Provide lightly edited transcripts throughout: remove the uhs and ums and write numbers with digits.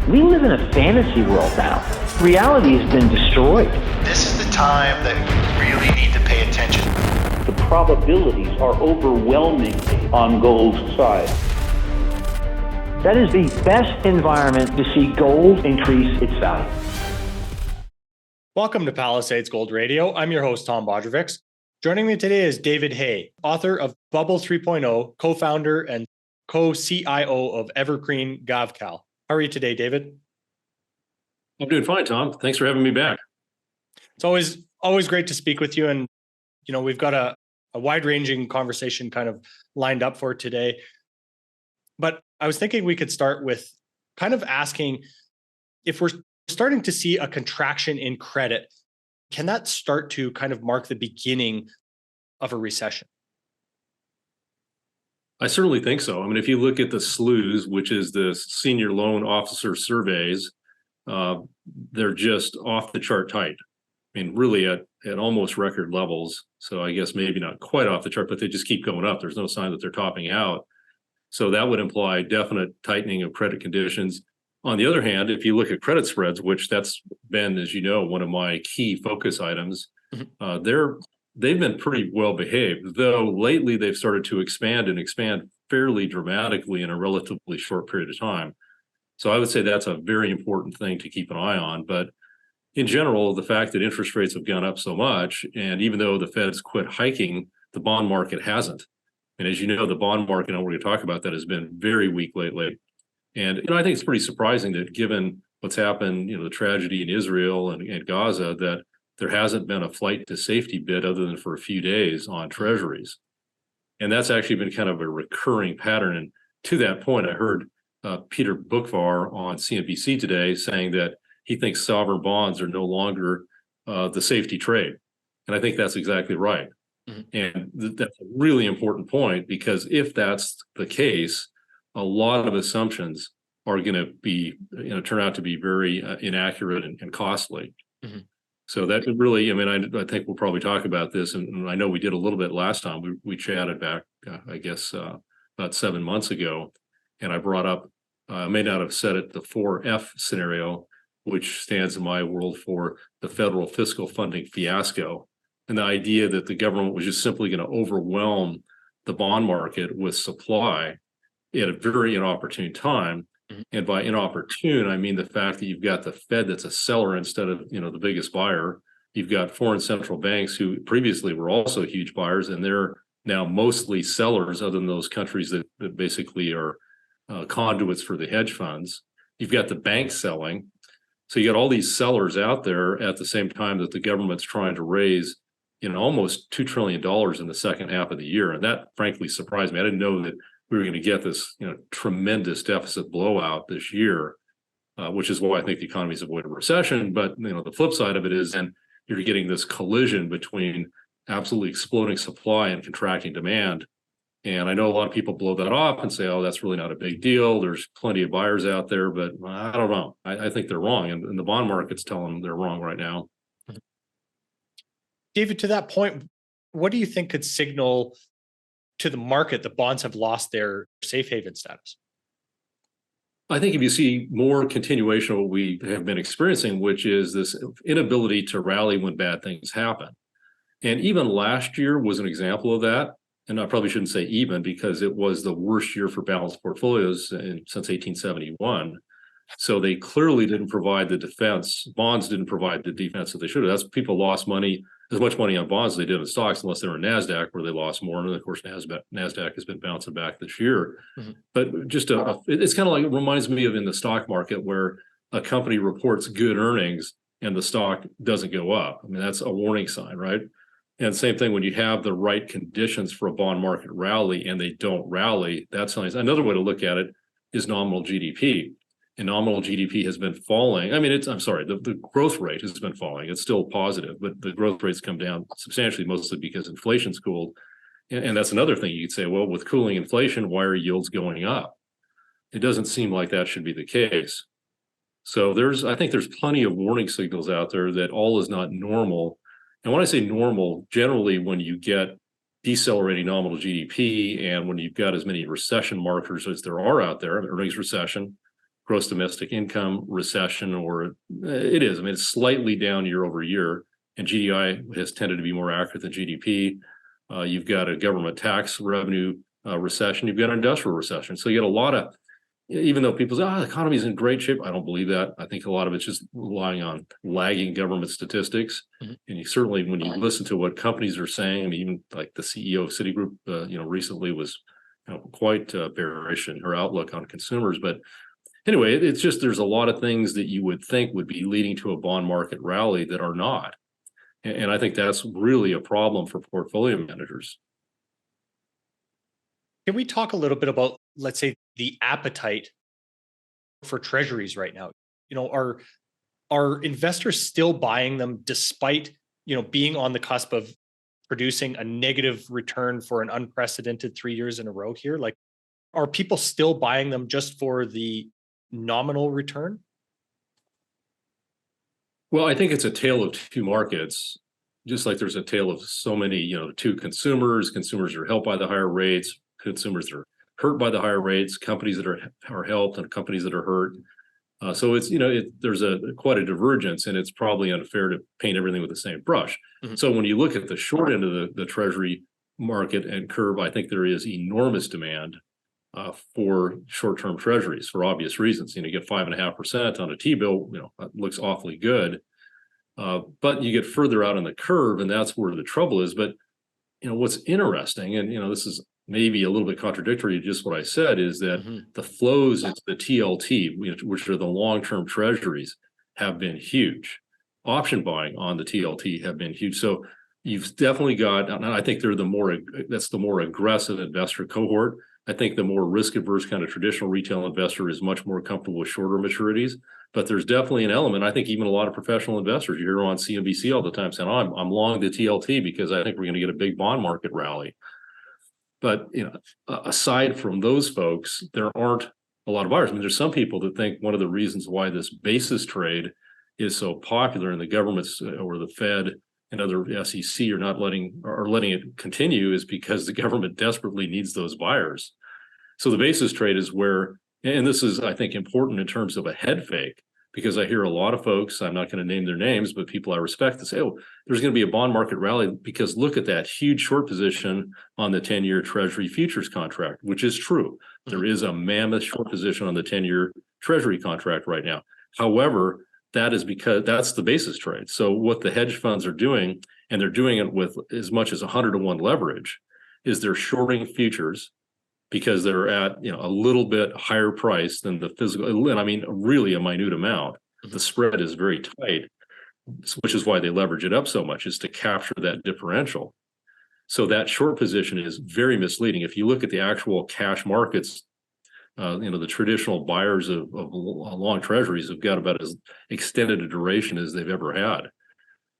We live in a fantasy world now. Reality has been destroyed. This is the time that we really need to pay attention. The probabilities are overwhelmingly on gold's side. That is the best environment to see gold increase its value. Welcome to Palisade's Gold Radio. I'm your host, Tom Bodrovics. Joining me today is David Hay, author of Bubbles 3.0, co-founder and Co-CIO of Evergreen Gavekal. How are you today, David? I'm doing fine, Tom. Thanks for having me back. It's always great to speak with you. And, we've got a wide-ranging conversation kind of lined up for today. But I was thinking we could start with kind of asking if we're starting to see a contraction in credit, can that start to kind of mark the beginning of a recession? I certainly think so. I mean, if you look at the SLOOS, which is the senior loan officer surveys, they're just off the chart tight. I mean, really at almost record levels. So I guess maybe not quite off the chart, but they just keep going up. There's no sign that they're topping out. So that would imply definite tightening of credit conditions. On the other hand, if you look at credit spreads, which that's been, as you know, one of my key focus items, they've been pretty well behaved, though lately they've started to expand fairly dramatically in a relatively short period of time. So I would say that's a very important thing to keep an eye on. But in general, the fact that interest rates have gone up so much, and even though the Fed's quit hiking, the bond market hasn't. And as you know, the bond market, and we're going to talk about that, has been very weak lately. And I think it's pretty surprising that given what's happened, the tragedy in Israel and Gaza, that there hasn't been a flight to safety bid other than for a few days on treasuries. And that's actually been kind of a recurring pattern. And to that point, I heard Peter Bookvar on CNBC today saying that he thinks sovereign bonds are no longer the safety trade. And I think that's exactly right. Mm-hmm. And that's a really important point, because if that's the case, a lot of assumptions are going to be, turn out to be very inaccurate and costly. Mm-hmm. So that really, I think we'll probably talk about this, and I know we did a little bit last time. We chatted back, about 7 months ago, and I brought up, I may not have said it, the 4F scenario, which stands in my world for the federal fiscal funding fiasco, and the idea that the government was just simply going to overwhelm the bond market with supply at a very inopportune time. Mm-hmm. And by inopportune, I mean the fact that you've got the Fed that's a seller instead of, the biggest buyer. You've got foreign central banks who previously were also huge buyers, and they're now mostly sellers, other than those countries that basically are conduits for the hedge funds. You've got the banks selling. So you got all these sellers out there at the same time that the government's trying to raise, almost $2 trillion in the second half of the year. And that frankly surprised me. I didn't know that we were going to get this, tremendous deficit blowout this year, which is why I think the economy's avoided a recession. But, the flip side of it is then you're getting this collision between absolutely exploding supply and contracting demand. And I know a lot of people blow that off and say, oh, that's really not a big deal. There's plenty of buyers out there, but I don't know. I think they're wrong. And the bond market's telling them they're wrong right now. David, to that point, what do you think could signal to the market that bonds have lost their safe haven status? I think if you see more continuation of what we have been experiencing, which is this inability to rally when bad things happen. And even last year was an example of that. And I probably shouldn't say even, because it was the worst year for balanced portfolios since 1871. So they clearly didn't provide the defense. Bonds didn't provide the defense that they should have. That's people lost money, as much money on bonds as they did in stocks, unless they were in NASDAQ, where they lost more. And of course, NASDAQ has been bouncing back this year. Mm-hmm. But just it's kind of like, it reminds me of in the stock market where a company reports good earnings and the stock doesn't go up. I mean, that's a warning sign, right? And same thing when you have the right conditions for a bond market rally and they don't rally, that's nice. Another way to look at it is nominal GDP. And nominal GDP has been falling. I mean, the growth rate has been falling. It's still positive, but the growth rate's come down substantially, mostly because inflation's cooled. And that's another thing you could say, well, with cooling inflation, why are yields going up? It doesn't seem like that should be the case. So I think there's plenty of warning signals out there that all is not normal. And when I say normal, generally when you get decelerating nominal GDP and when you've got as many recession markers as there are out there, earnings recession, gross domestic income recession, or it is. I mean, it's slightly down year over year, and GDI has tended to be more accurate than GDP. You've got a government tax revenue recession. You've got an industrial recession. So you get a lot of, even though people say, the economy's in great shape, I don't believe that. I think a lot of it's just relying on lagging government statistics. And you certainly, when you listen to what companies are saying, I mean, even like the CEO of Citigroup, recently was quite bearish in her outlook on consumers. But anyway, it's just, there's a lot of things that you would think would be leading to a bond market rally that are not. And I think that's really a problem for portfolio managers. Can we talk a little bit about, let's say, the appetite for treasuries right now? Are investors still buying them despite, being on the cusp of producing a negative return for an unprecedented 3 years in a row here? Like, are people still buying them just for the nominal return? Well, I think it's a tale of two markets, just like there's a tale of so many, two consumers. Consumers are helped by the higher rates. Consumers are hurt by the higher rates. Companies that are helped and companies that are hurt. So it's, there's quite a divergence, and it's probably unfair to paint everything with the same brush. So when you look at the short end of the Treasury market and curve, I think there is enormous demand for short-term treasuries for obvious reasons. You get 5.5% on a T-bill, that looks awfully good. But you get further out on the curve, and that's where the trouble is. But what's interesting, and this is maybe a little bit contradictory to just what I said, is that the flows into the TLT, which are the long-term treasuries, have been huge. Option buying on the TLT have been huge. So you've definitely got, and I think that's the more aggressive investor cohort. I think the more risk-averse kind of traditional retail investor is much more comfortable with shorter maturities. But there's definitely an element. I think even a lot of professional investors, you hear on CNBC all the time saying, I'm long the TLT because I think we're going to get a big bond market rally. But aside from those folks, there aren't a lot of buyers. I mean, there's some people that think one of the reasons why this basis trade is so popular, and the governments or the Fed and other SEC are letting it continue, is because the government desperately needs those buyers. So the basis trade is where, and this is, I think, important in terms of a head fake, because I hear a lot of folks, I'm not going to name their names, but people I respect, to say, there's going to be a bond market rally because look at that huge short position on the 10-year Treasury futures contract, which is true. There is a mammoth short position on the 10-year Treasury contract right now. However, that is because that's the basis trade. So what the hedge funds are doing, and they're doing it with as much as 100-to-1 leverage, is they're shorting futures because they're at a little bit higher price than the physical, and I mean really a minute amount. The spread is very tight, which is why they leverage it up so much, is to capture that differential. So that short position is very misleading. If you look at the actual cash markets, the traditional buyers of long treasuries have got about as extended a duration as they've ever had.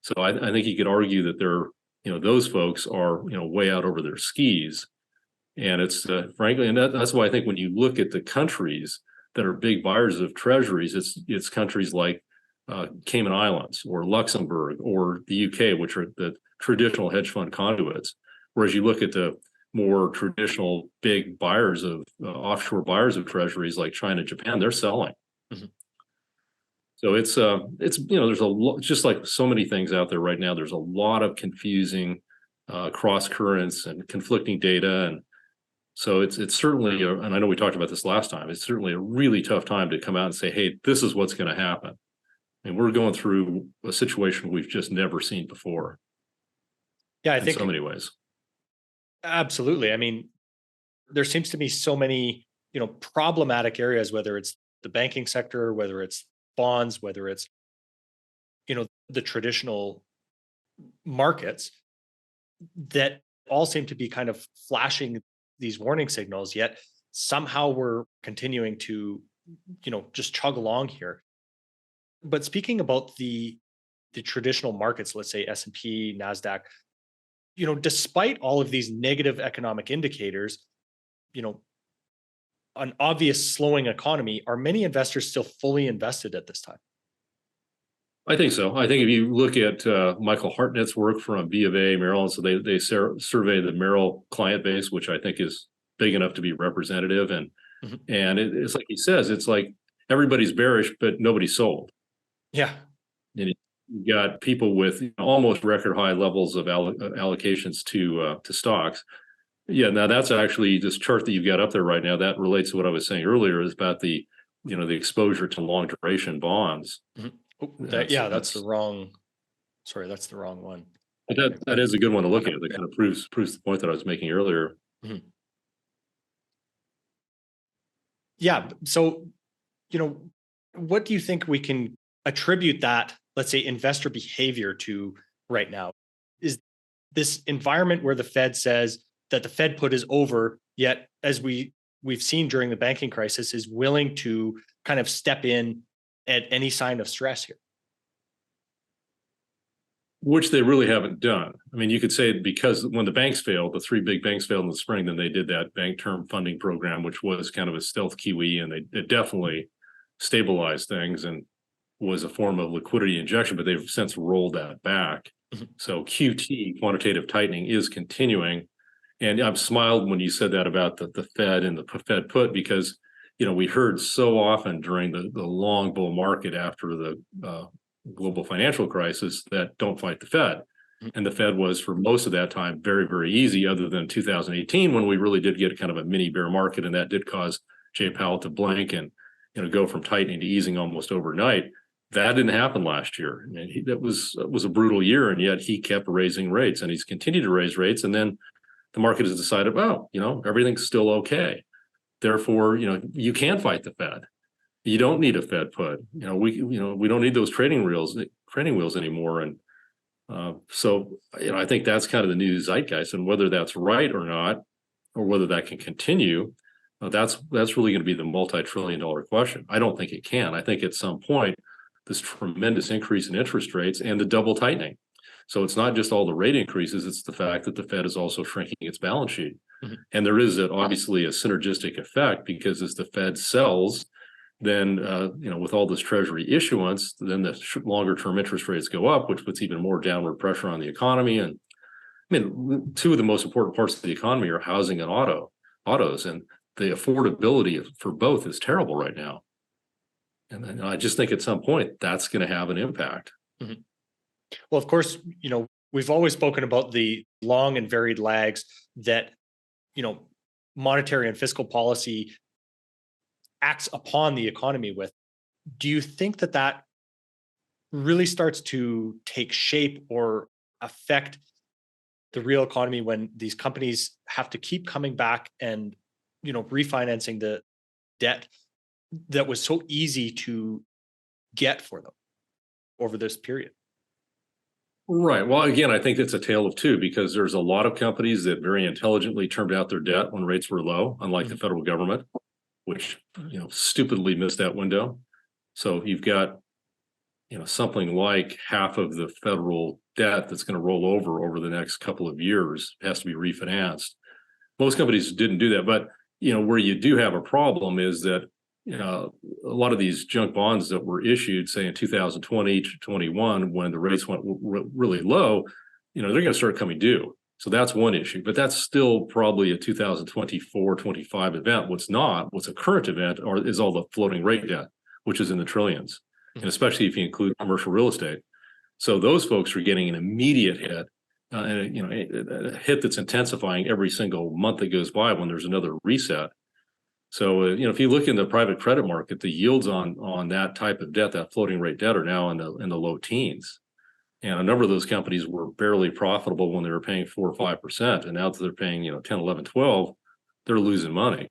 So I think you could argue that they're, those folks are, way out over their skis. And it's frankly, and that's why I think when you look at the countries that are big buyers of treasuries, it's countries like Cayman Islands or Luxembourg or the UK, which are the traditional hedge fund conduits. Whereas you look at the more traditional big buyers of offshore buyers of treasuries like China, Japan, they're selling. So it's there's a lot, just like so many things out there right now. There's a lot of confusing cross currents and conflicting data, and so it's certainly, and I know we talked about this last time, it's certainly a really tough time to come out and say, hey, this is what's going to happen. And we're going through a situation we've just never seen before. Yeah, I think in so many ways. Absolutely. I mean, there seems to be so many, problematic areas, whether it's the banking sector, whether it's bonds, whether it's, the traditional markets, that all seem to be kind of flashing these warning signals, yet somehow we're continuing to, just chug along here. But speaking about the traditional markets, let's say S&P, NASDAQ, despite all of these negative economic indicators, an obvious slowing economy, are many investors still fully invested at this time? I think so. I think if you look at Michael Hartnett's work from B of A, Merrill, so they survey the Merrill client base, which I think is big enough to be representative. And it's like he says, it's like everybody's bearish, but nobody's sold. Yeah. And you got people with almost record high levels of allocations to stocks. Yeah, now that's actually this chart that you've got up there right now. That relates to what I was saying earlier, is about the the exposure to long duration bonds. Mm-hmm. Oh, that's the wrong. Sorry, that's the wrong one. But that is a good one to look at. That kind of proves the point that I was making earlier. Mm-hmm. Yeah. So, what do you think we can attribute that, let's say, investor behavior to right now? Is this environment where the Fed says that the Fed put is over, yet as we've seen during the banking crisis, is willing to kind of step in at any sign of stress here? Which they really haven't done. I mean, you could say because when the banks failed, the three big banks failed in the spring, then they did that bank term funding program, which was kind of a stealth QE, and it definitely stabilized things and was a form of liquidity injection, but they've since rolled that back. Mm-hmm. So QT, quantitative tightening, is continuing. And I've smiled when you said that about the Fed and the Fed put, because we heard so often during the long bull market after the global financial crisis that don't fight the Fed. And the Fed was, for most of that time, very, very easy, other than 2018, when we really did get kind of a mini bear market, and that did cause Jay Powell to blink and go from tightening to easing almost overnight. That didn't happen last year. I mean, that was a brutal year, and yet he kept raising rates, and he's continued to raise rates. And then the market has decided, well, everything's still okay. Therefore, you can fight the Fed. You don't need a Fed put. We don't need those training wheels anymore. And so I think that's kind of the new zeitgeist, and whether that's right or not, or whether that can continue, that's really going to be the multi-trillion-dollar question. I don't think it can. I think at some point, this tremendous increase in interest rates and the double tightening. So it's not just all the rate increases, it's the fact that the Fed is also shrinking its balance sheet. Mm-hmm. And there is obviously a synergistic effect, because as the Fed sells, then with all this Treasury issuance, then the longer term interest rates go up, which puts even more downward pressure on the economy. And I mean, two of the most important parts of the economy are housing and autos, and the affordability for both is terrible right now. And I just think at some point that's going to have an impact. Mm-hmm. Well, of course, we've always spoken about the long and varied lags that, monetary and fiscal policy acts upon the economy with. Do you think that really starts to take shape or affect the real economy when these companies have to keep coming back and, refinancing the debt that was so easy to get for them over this period? Right. Well, again, I think it's a tale of two, because there's a lot of companies that very intelligently termed out their debt when rates were low, unlike mm-hmm. the federal government, which stupidly missed that window. So you've got something like half of the federal debt that's going to roll over the next couple of years has to be refinanced. Most companies didn't do that, but where you do have a problem is that a lot of these junk bonds that were issued, say in 2020 to 21, when the rates went really low, they're going to start coming due. So that's one issue, but that's still probably a 2024-25 event. What's a current event is all the floating rate debt, which is in the trillions, and especially if you include commercial real estate. So those folks are getting an immediate hit, and a hit that's intensifying every single month that goes by when there's another reset. So if you look in the private credit market, the yields on that type of debt, that floating rate debt, are now in the low teens. And a number of those companies were barely profitable when they were paying 4 or 5%. And now that they're paying 10, 11, 12, they're losing money.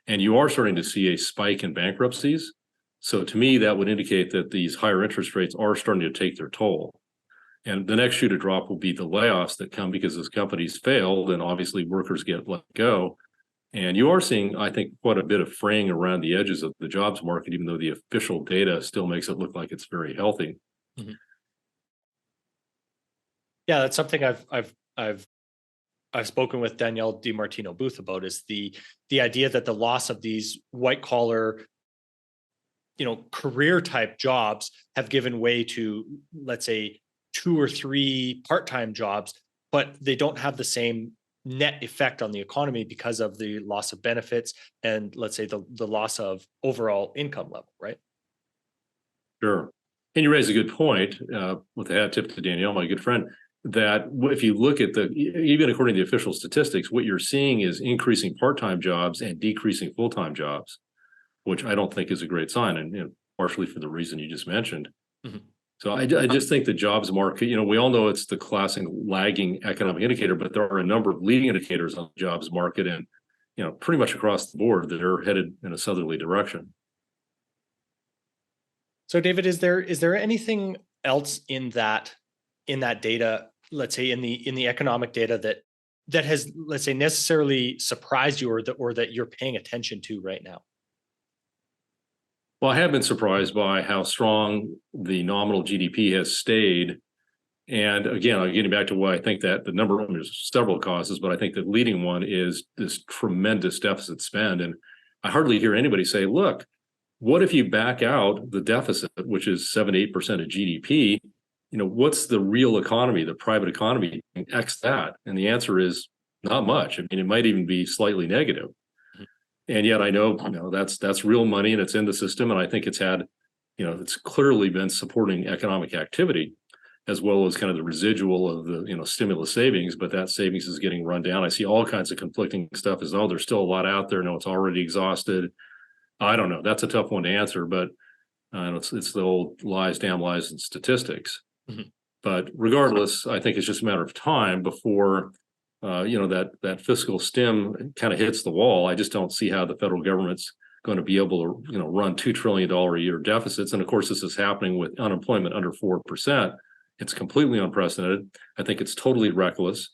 And you are starting to see a spike in bankruptcies. So to me, that would indicate that these higher interest rates are starting to take their toll. And the next shoe to drop will be the layoffs that come because those companies failed, and obviously workers get let go. And you are seeing, I think, quite a bit of fraying around the edges of the jobs market, even though the official data still makes it look like it's very healthy. Mm-hmm. Yeah, that's something I've spoken with Danielle DiMartino Booth about, is the idea that the loss of these white collar, career type jobs have given way to, let's say, 2 or 3 part-time jobs, but they don't have the same net effect on the economy because of the loss of benefits and, let's say, the loss of overall income level, right? Sure. And you raise a good point with the hat tip to Danielle, my good friend, that if you look at even according to the official statistics, what you're seeing is increasing part-time jobs and decreasing full-time jobs, which I don't think is a great sign, and partially for the reason you just mentioned. Mm-hmm. So I just think the jobs market, we all know it's the classic lagging economic indicator, but there are a number of leading indicators on the jobs market and, pretty much across the board that are headed in a southerly direction. So David, is there anything else in that data, let's say in the economic data that has, let's say, necessarily surprised you or that you're paying attention to right now? Well, I have been surprised by how strong the nominal GDP has stayed. And again, I'm getting back to why I think that there's several causes, but I think the leading one is this tremendous deficit spend. And I hardly hear anybody say, look, what if you back out the deficit, which is 7-8% of GDP? What's the real economy, the private economy, X that? And the answer is not much. I mean, it might even be slightly negative. And yet I know, that's real money and it's in the system. And I think it's had, it's clearly been supporting economic activity as well as kind of the residual of the, stimulus savings, but that savings is getting run down. I see all kinds of conflicting stuff as, there's still a lot out there. No, it's already exhausted. I don't know. That's a tough one to answer, but it's the old lies, damn lies, and statistics. Mm-hmm. But regardless, I think it's just a matter of time before that fiscal stim kind of hits the wall. I just don't see how the federal government's going to be able to, run $2 trillion a year deficits. And of course, this is happening with unemployment under 4%. It's completely unprecedented. I think it's totally reckless.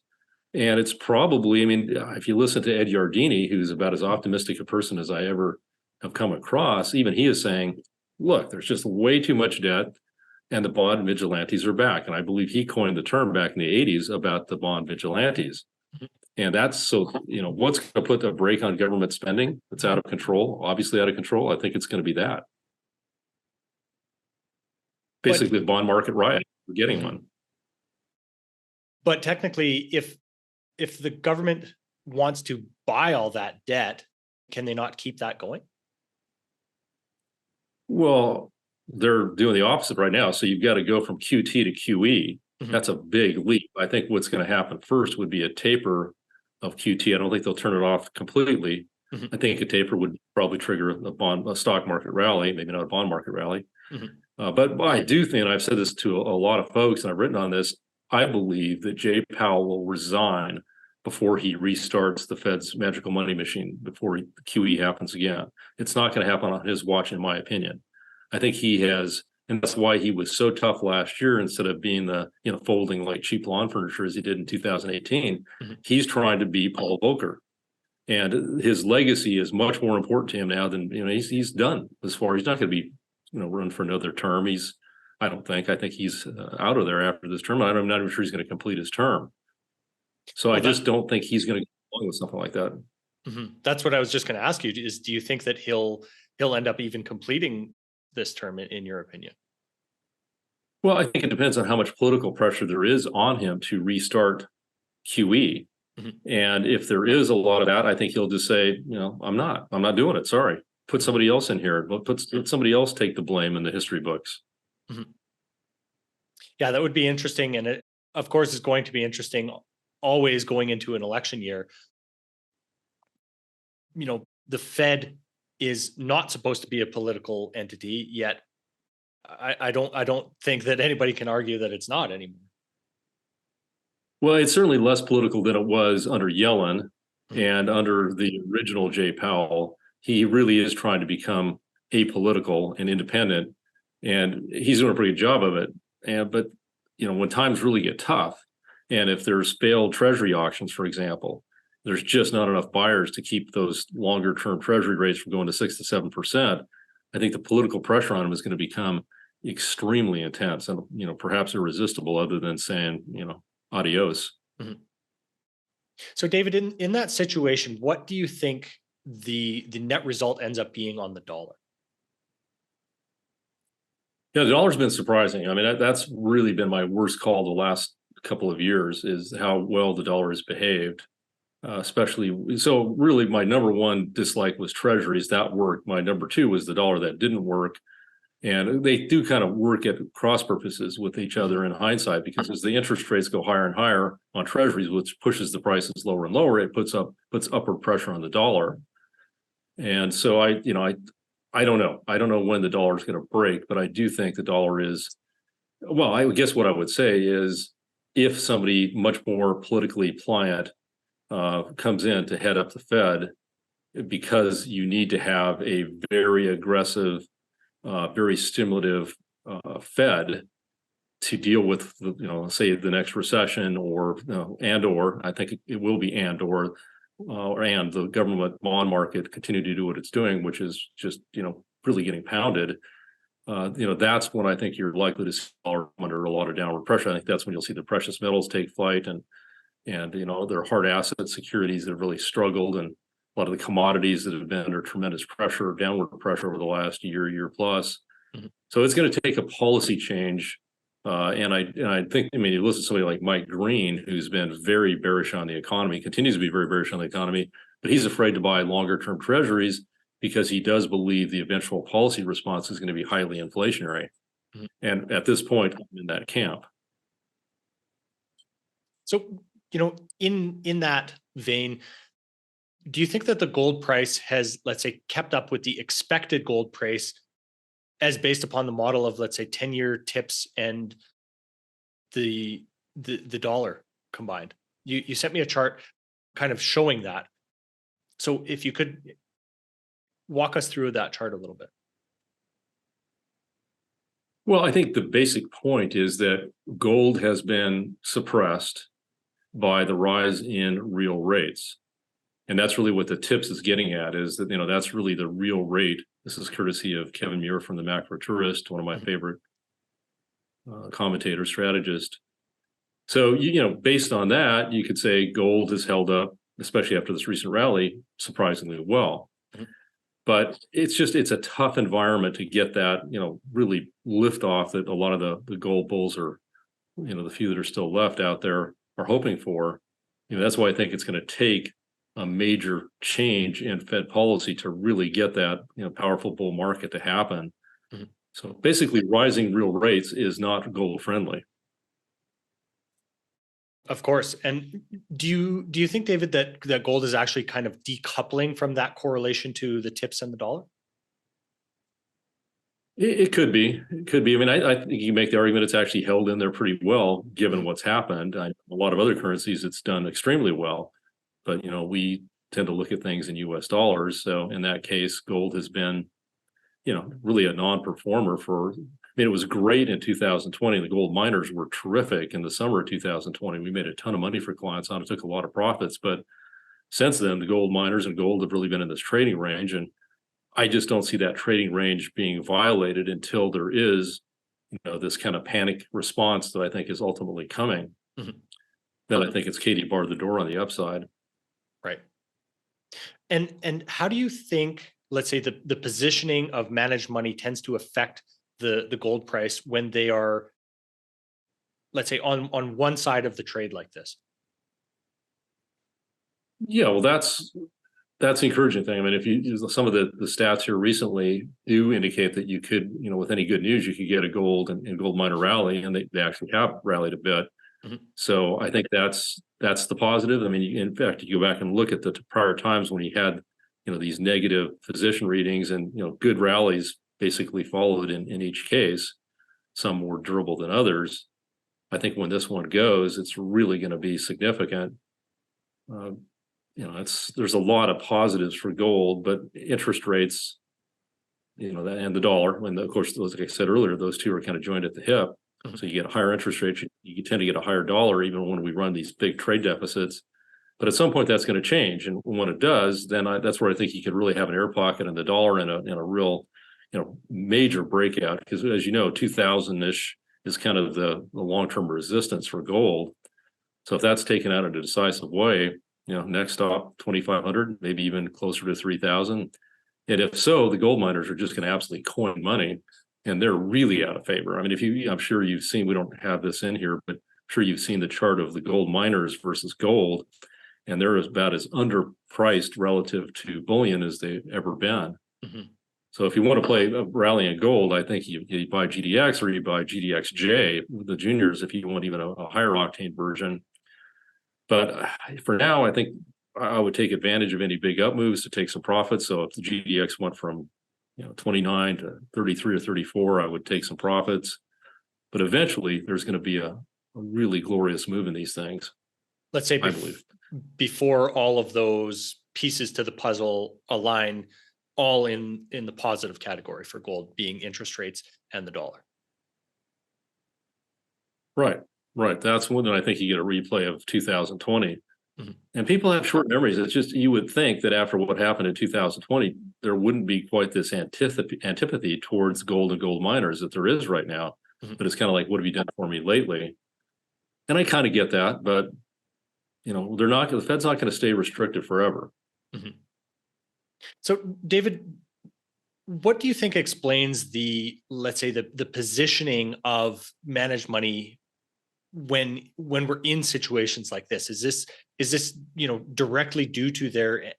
And it's probably, if you listen to Ed Yardeni, who's about as optimistic a person as I ever have come across, even he is saying, look, there's just way too much debt and the bond vigilantes are back. And I believe he coined the term back in the 80s about the bond vigilantes. And that's so, what's going to put a brake on government spending that's out of control, obviously out of control? I think it's going to be that. Basically, the bond market riot. We're getting one. But technically, if the government wants to buy all that debt, can they not keep that going? Well, they're doing the opposite right now. So you've got to go from QT to QE. Mm-hmm. That's a big leap. I think what's going to happen first would be a taper of QT. I don't think they'll turn it off completely. Mm-hmm. I think a taper would probably trigger a stock market rally, maybe not a bond market rally. Mm-hmm. But I do think, and I've said this to a lot of folks, and I've written on this, I believe that Jay Powell will resign before he restarts the Fed's magical money machine, before QE happens again. It's not going to happen on his watch, in my opinion. I think he has, and that's why he was so tough last year instead of being the, folding like cheap lawn furniture as he did in 2018. Mm-hmm. He's trying to be Paul Volcker. And his legacy is much more important to him now than, he's done as far. He's not going to be, run for another term. I think he's out of there after this term. I'm not even sure he's going to complete his term. So I just don't think he's going to go along with something like that. Mm-hmm. That's what I was just going to ask you is, do you think that he'll end up even completing this term in your opinion? Well, I think it depends on how much political pressure there is on him to restart QE. Mm-hmm. And if there is a lot of that, I think he'll just say, I'm not doing it. Sorry. Put somebody else in here. Let somebody else take the blame in the history books. Mm-hmm. Yeah, that would be interesting. And it, of course, is going to be interesting always going into an election year. The Fed is not supposed to be a political entity, yet I don't think that anybody can argue that it's not anymore. Well, it's certainly less political than it was under Yellen. Mm-hmm. And under the original Jay Powell. He really is trying to become apolitical and independent, and he's doing a pretty good job of it. But when times really get tough, and if there's failed Treasury auctions, for example, there's just not enough buyers to keep those longer term Treasury rates from going to 6 to 7%. I think the political pressure on him is going to become extremely intense and perhaps irresistible, other than saying adios. Mm-hmm. So, David, in that situation, what do you think the net result ends up being on the dollar? Yeah, the dollar's been surprising. That's really been my worst call the last couple of years, is how well the dollar has behaved. especially. So really my number one dislike was treasuries. That worked. My number two was the dollar. That didn't work. And they do kind of work at cross purposes with each other in hindsight, because as the interest rates go higher and higher on treasuries, which pushes the prices lower and lower, it puts upward pressure on the dollar. And so I don't know. I don't know when the dollar is going to break, but I do think the dollar is, well, I guess what I would say is, if somebody much more politically pliant comes in to head up the Fed, because you need to have a very aggressive, very stimulative Fed to deal with, say the next recession, or or I think it will be and the government bond market continue to do what it's doing, which is just really getting pounded. That's when I think you're likely to see under a lot of downward pressure. I think that's when you'll see the precious metals take flight, and their hard asset securities that have really struggled, and a lot of the commodities that have been under tremendous pressure, downward pressure over the last year plus. Mm-hmm. So it's going to take a policy change. And I think, you listen to somebody like Mike Green, who's been very bearish on the economy, continues to be very bearish on the economy, but he's afraid to buy longer term treasuries because he does believe the eventual policy response is going to be highly inflationary. Mm-hmm. And at this point, I'm in that camp. So, in that vein, do you think that the gold price has, let's say, kept up with the expected gold price as based upon the model of, let's say, 10-year tips and the dollar combined? You sent me a chart kind of showing that. So if you could walk us through that chart a little bit. Well, I think the basic point is that gold has been suppressed by the rise in real rates. And that's really what the tips is getting at, is that, that's really the real rate. This is courtesy of Kevin Muir from the Macro Tourist, one of my favorite commentators, strategists. So, based on that, you could say gold has held up, especially after this recent rally, surprisingly well. Mm-hmm. But it's a tough environment to get that, really lift off that a lot of the gold bulls are, the few that are still left out there are hoping for. That's why I think it's going to take a major change in Fed policy to really get that powerful bull market to happen. Mm-hmm. So basically, rising real rates is not gold friendly. Of course. And do you think, David, that gold is actually kind of decoupling from that correlation to the tips and the dollar? It could be. It could be. I think you make the argument it's actually held in there pretty well given what's happened. A lot of other currencies, it's done extremely well. But, we tend to look at things in US dollars. So in that case, gold has been, really a non-performer it was great in 2020. The gold miners were terrific in the summer of 2020. We made a ton of money for clients on it, took a lot of profits. But since then, the gold miners and gold have really been in this trading range. And I just don't see that trading range being violated until there is, this kind of panic response that I think is ultimately coming. Mm-hmm. Then I think it's Katie barred the door on the upside. Right. And how do you think, let's say, the positioning of managed money tends to affect the gold price when they are, let's say, on one side of the trade like this? Yeah, well, that's the encouraging thing. If some of the stats here recently do indicate that you could, with any good news, you could get a gold and gold miner rally, and they actually have rallied a bit. Mm-hmm. So I think that's the positive. In fact, you go back and look at the prior times when you had, these negative position readings, and, good rallies basically followed in each case, some more durable than others. I think when this one goes, it's really going to be significant. There's a lot of positives for gold, but interest rates, and the dollar, and of course, like I said earlier, those two are kind of joined at the hip. Mm-hmm. So you get higher interest rates, you tend to get a higher dollar, even when we run these big trade deficits. But at some point, that's going to change, and when it does, then that's where I think you could really have an air pocket in the dollar and a real, major breakout. Because as you know, 2000-ish is kind of the long-term resistance for gold. So if that's taken out in a decisive way, next stop 2,500, maybe even closer to 3,000. And if so, the gold miners are just going to absolutely coin money, and they're really out of favor. I'm sure you've seen, we don't have this in here, but I'm sure you've seen the chart of the gold miners versus gold. and they're about as underpriced relative to bullion as they've ever been. So if you want to play a rally in gold, I think you buy GDX or you buy GDXJ, the juniors, if you want even a higher octane version. But for now, I think I would take advantage of any big up moves to take some profits. So if the GDX went from 29 to 33 or 34, I would take some profits. But eventually, there's going to be a really glorious move in these things. Let's say I believe before all of those pieces to the puzzle align, all in the positive category for gold, being interest rates and the dollar. Right. That's when I think you get a replay of 2020. And people have short memories. It's just, you would think that after what happened in 2020, there wouldn't be quite this antipathy towards gold and gold miners that there is right now. But it's kind of like, what have you done for me lately? And I kind of get that, but the Fed's not going to stay restricted forever. So, David, what do you think explains let's say the positioning of managed money when we're in situations like this? Is this directly due to their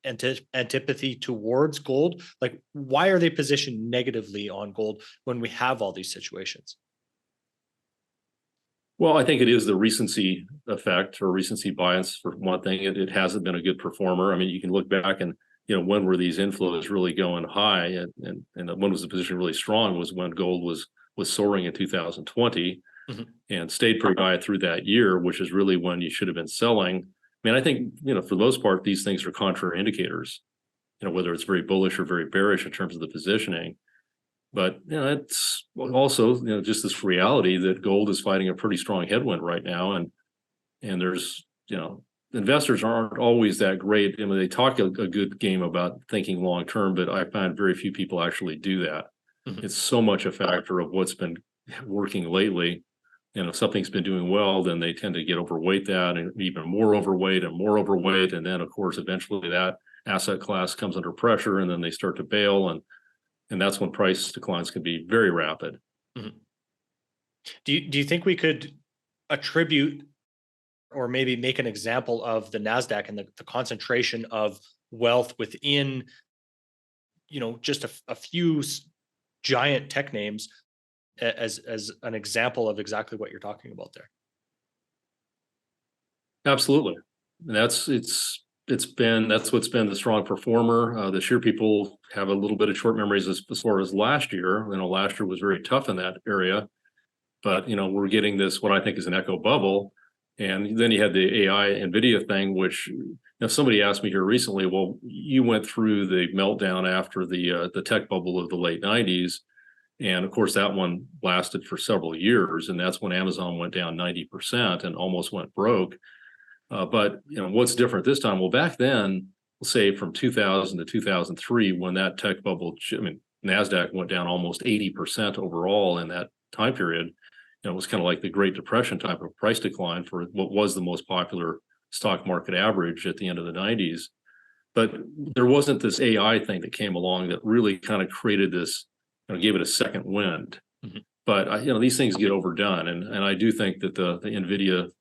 antipathy towards gold? Like, why are they positioned negatively on gold when we have all these situations? Well, I think it is the recency effect or recency bias for one thing. It hasn't been a good performer. I mean, you can look back and when were these inflows really going high, and when was the position really strong was when gold was soaring in 2020 and stayed pretty high through that year, which is really when you should have been selling. I mean, I think for the most part these things are contrary indicators, whether it's very bullish or very bearish in terms of the positioning. But it's also just this reality that gold is fighting a pretty strong headwind right now, and there's investors aren't always that great. I mean, they talk a good game about thinking long term, but I find very few people actually do that. It's so much a factor of what's been working lately. If something's been doing well, then they tend to get overweight that, and even more overweight, and then of course eventually that asset class comes under pressure, and then they start to bail, and that's when price declines can be very rapid. Do you think we could attribute or maybe make an example of the NASDAQ and the concentration of wealth within, just a few giant tech names as an example of exactly what you're talking about there? Absolutely. And that's what's been the strong performer. This year people have a little bit of short memories as far as last year. Last year was very tough in that area, but we're getting this, what I think is an echo bubble. And then you had the AI NVIDIA thing, which somebody asked me here recently, well, you went through the meltdown after the tech bubble of the late 90s. And of course, that one lasted for several years. And that's when Amazon went down 90% and almost went broke. But what's different this time? Well, back then, let's say from 2000 to 2003, when that tech bubble, NASDAQ went down almost 80% overall in that time period. It was kind of like the Great Depression type of price decline for what was the most popular stock market average at the end of the 90s. But there wasn't this AI thing that came along that really kind of created this, gave it a second wind. But these things get overdone, and I do think that the NVIDIA,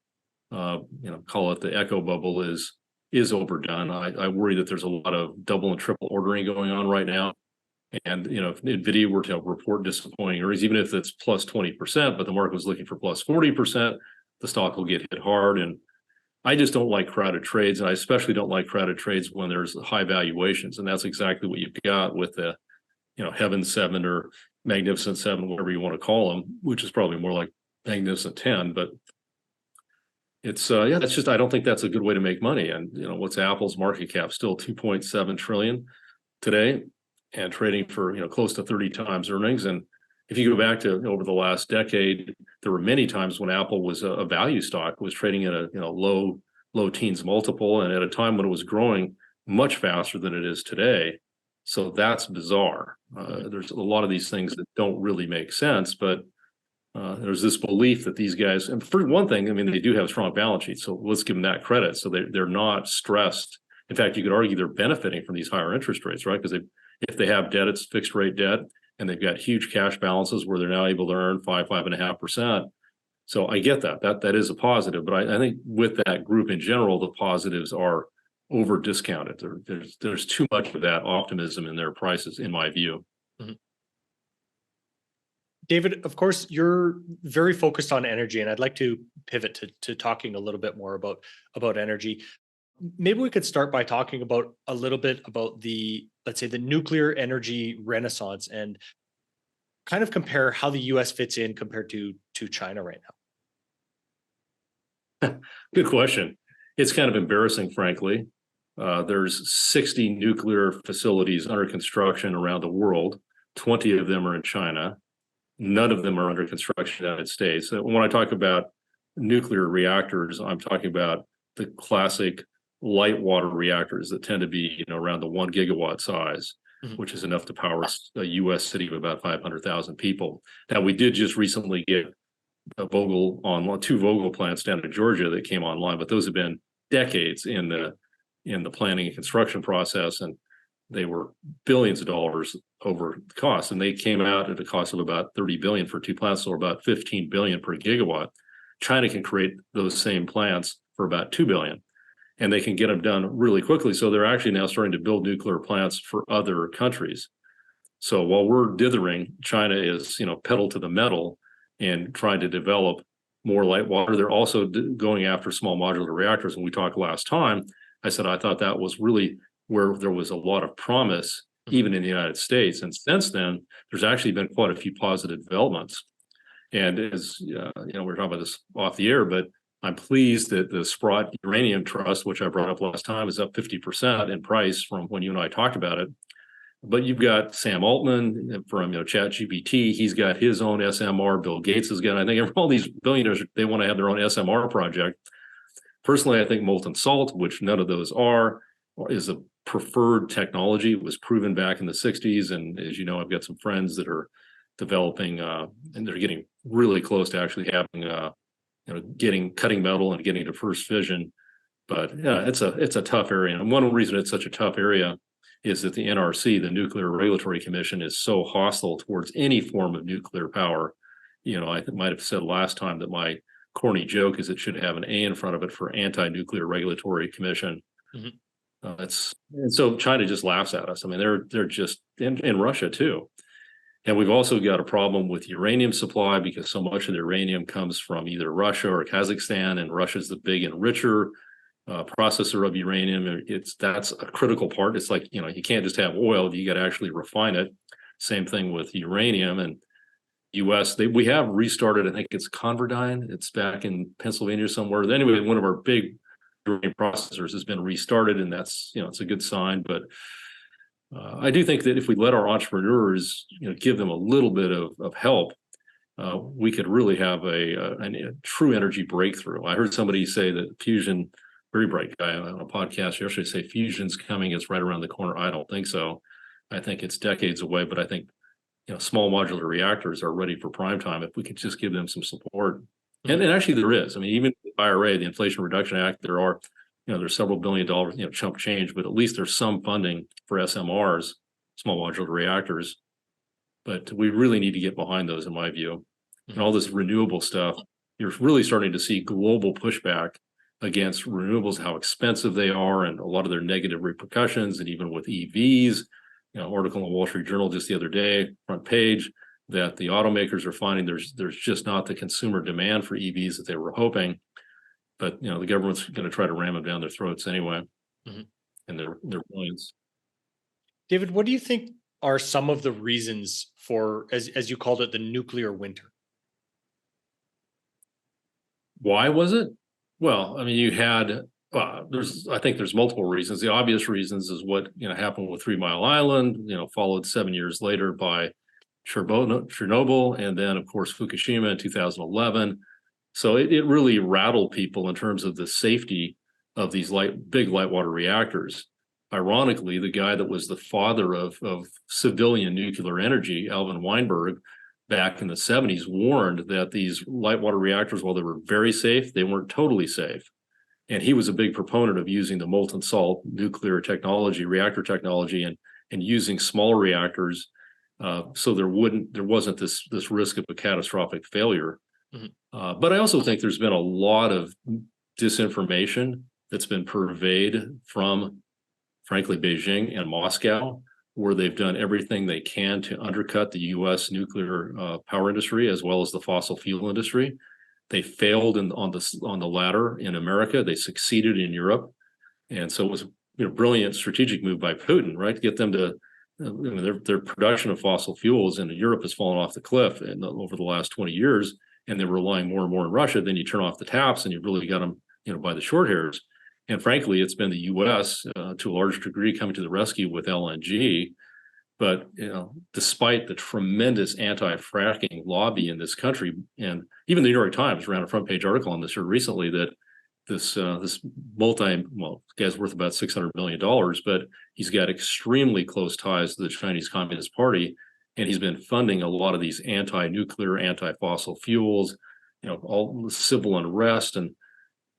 call it the echo bubble, is overdone. I worry that there's a lot of double and triple ordering going on right now. And if NVIDIA were to report disappointing earnings, even if it's plus 20%, but the market was looking for plus 40%, the stock will get hit hard. And I just don't like crowded trades, and I especially don't like crowded trades when there's high valuations. And that's exactly what you've got with the Heaven 7 or Magnificent 7, whatever you want to call them, which is probably more like Magnificent 10. But it's it's just, I don't think that's a good way to make money. And what's Apple's market cap? Still 2.7 trillion today, and trading for close to 30 times earnings. And if you go back to over the last decade, there were many times when Apple was a value stock, was trading at a low teens multiple, and at a time when it was growing much faster than it is today. So that's bizarre. There's a lot of these things that don't really make sense, but there's this belief that these guys, and for one thing, I mean, they do have a strong balance sheet, so let's give them that credit. So they're not stressed. In fact, you could argue they're benefiting from these higher interest rates, right? Because if they have debt, it's fixed rate debt, and they've got huge cash balances where they're now able to earn 5.5%. So I get that is a positive, but I think with that group in general, the positives are over discounted. There's too much of that optimism in their prices, in my view. Mm-hmm. David, of course, you're very focused on energy, and I'd like to pivot to talking a little bit more about energy. Maybe we could start by talking about a little bit about let's say, the nuclear energy renaissance, and kind of compare how the US fits in compared to China right now. Good question. It's kind of embarrassing, frankly. There's 60 nuclear facilities under construction around the world. 20 of them are in China. None of them are under construction in the United States. So when I talk about nuclear reactors, I'm talking about the classic light water reactors that tend to be, around the 1 gigawatt size, mm-hmm. which is enough to power a U.S. city of about 500,000 people. Now, we did just recently get two Vogtle plants down in Georgia that came online, but those have been decades in the planning and construction process, and they were billions of dollars over the cost, and they came out at a cost of about $30 billion for 2 plants, or about $15 billion per gigawatt. China can create those same plants for about $2 billion, and they can get them done really quickly. So they're actually now starting to build nuclear plants for other countries. So while we're dithering, China is, pedal to the metal and trying to develop more light water. They're also going after small modular reactors. When we talked last time, I said I thought that was really where there was a lot of promise, even in the United States. And since then, there's actually been quite a few positive developments. And as we're talking about this off the air, but I'm pleased that the Sprott Uranium Trust, which I brought up last time, is up 50% in price from when you and I talked about it. But you've got Sam Altman from ChatGPT. He's got his own SMR. Bill Gates has got, I think, all these billionaires, they want to have their own SMR project. Personally, I think molten salt, which none of those are, is a preferred technology. It was proven back in the 60s. And as you know, I've got some friends that are developing, and they're getting really close to actually having, cutting metal and getting to first fission. But yeah, it's a tough area. And one reason it's such a tough area is that the NRC, the Nuclear Regulatory Commission, is so hostile towards any form of nuclear power. I might have said last time that my corny joke is it should have an A in front of it for Anti-Nuclear Regulatory Commission. Mm-hmm. And so China just laughs at us. I mean, they're just in Russia too. And we've also got a problem with uranium supply, because so much of the uranium comes from either Russia or Kazakhstan, and Russia's the big enricher, processor of uranium. That's a critical part. It's like, you can't just have oil, you got to actually refine it. Same thing with uranium. And US, we have restarted, I think it's Converdyne. It's back in Pennsylvania somewhere. Anyway, one of our big uranium processors has been restarted, and that's, it's a good sign. But I do think that if we let our entrepreneurs, give them a little bit of help, we could really have a true energy breakthrough. I heard somebody say that fusion, very bright guy on a podcast yesterday, say fusion's coming, it's right around the corner. I don't think so. I think it's decades away, but I think small modular reactors are ready for prime time if we could just give them some support. And actually there is. I mean, even the IRA, the Inflation Reduction Act, there's several $1 billion, chump change, but at least there's some funding for SMRs, small modular reactors. But we really need to get behind those, in my view. And all this renewable stuff, you're really starting to see global pushback against renewables, how expensive they are, and a lot of their negative repercussions. And even with EVs, article in the Wall Street Journal just the other day, front page, that the automakers are finding there's just not the consumer demand for EVs that they were hoping. But the government's going to try to ram them down their throats anyway, mm-hmm. and their billions. David, what do you think are some of the reasons for, as you called it, the nuclear winter? Why was it? Well, I mean, you had I think there's multiple reasons. The obvious reasons is what happened with 3 Mile Island. Followed 7 years later by Chernobyl, and then of course Fukushima in 2011. So it really rattled people in terms of the safety of these big light water reactors. Ironically, the guy that was the father of civilian nuclear energy, Alvin Weinberg, back in the 70s, warned that these light water reactors, while they were very safe, they weren't totally safe. And he was a big proponent of using the molten salt nuclear technology, reactor technology, and using smaller reactors, so there wasn't this risk of a catastrophic failure. Mm-hmm. But I also think there's been a lot of disinformation that's been purveyed from, frankly, Beijing and Moscow, where they've done everything they can to undercut the U.S. nuclear power industry as well as the fossil fuel industry. They failed on the latter in America. They succeeded in Europe, and so it was a brilliant strategic move by Putin, right, to get them to. Their production of fossil fuels in Europe has fallen off the cliff over the last 20 years, and they're relying more and more on Russia. Then you turn off the taps, and you've really got them, by the short hairs. And frankly, it's been the U.S. To a large degree coming to the rescue with LNG. But despite the tremendous anti-fracking lobby in this country, and even the New York Times ran a front page article on this here recently, that this guy's worth about $600 million, but he's got extremely close ties to the Chinese Communist Party, and he's been funding a lot of these anti-nuclear, anti-fossil fuels, all the civil unrest. And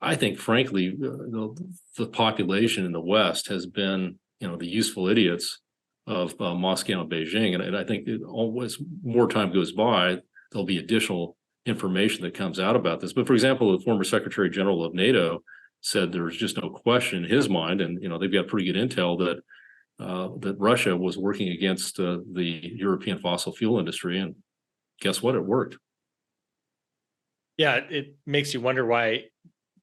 I think, frankly, the population in the West has been, the useful idiots of Moscow and Beijing. And I think always more time goes by, there'll be additional information that comes out about this. But for example, the former Secretary General of NATO said there's just no question in his mind, and they've got pretty good intel that Russia was working against the European fossil fuel industry, and guess what? It worked. Yeah, it makes you wonder why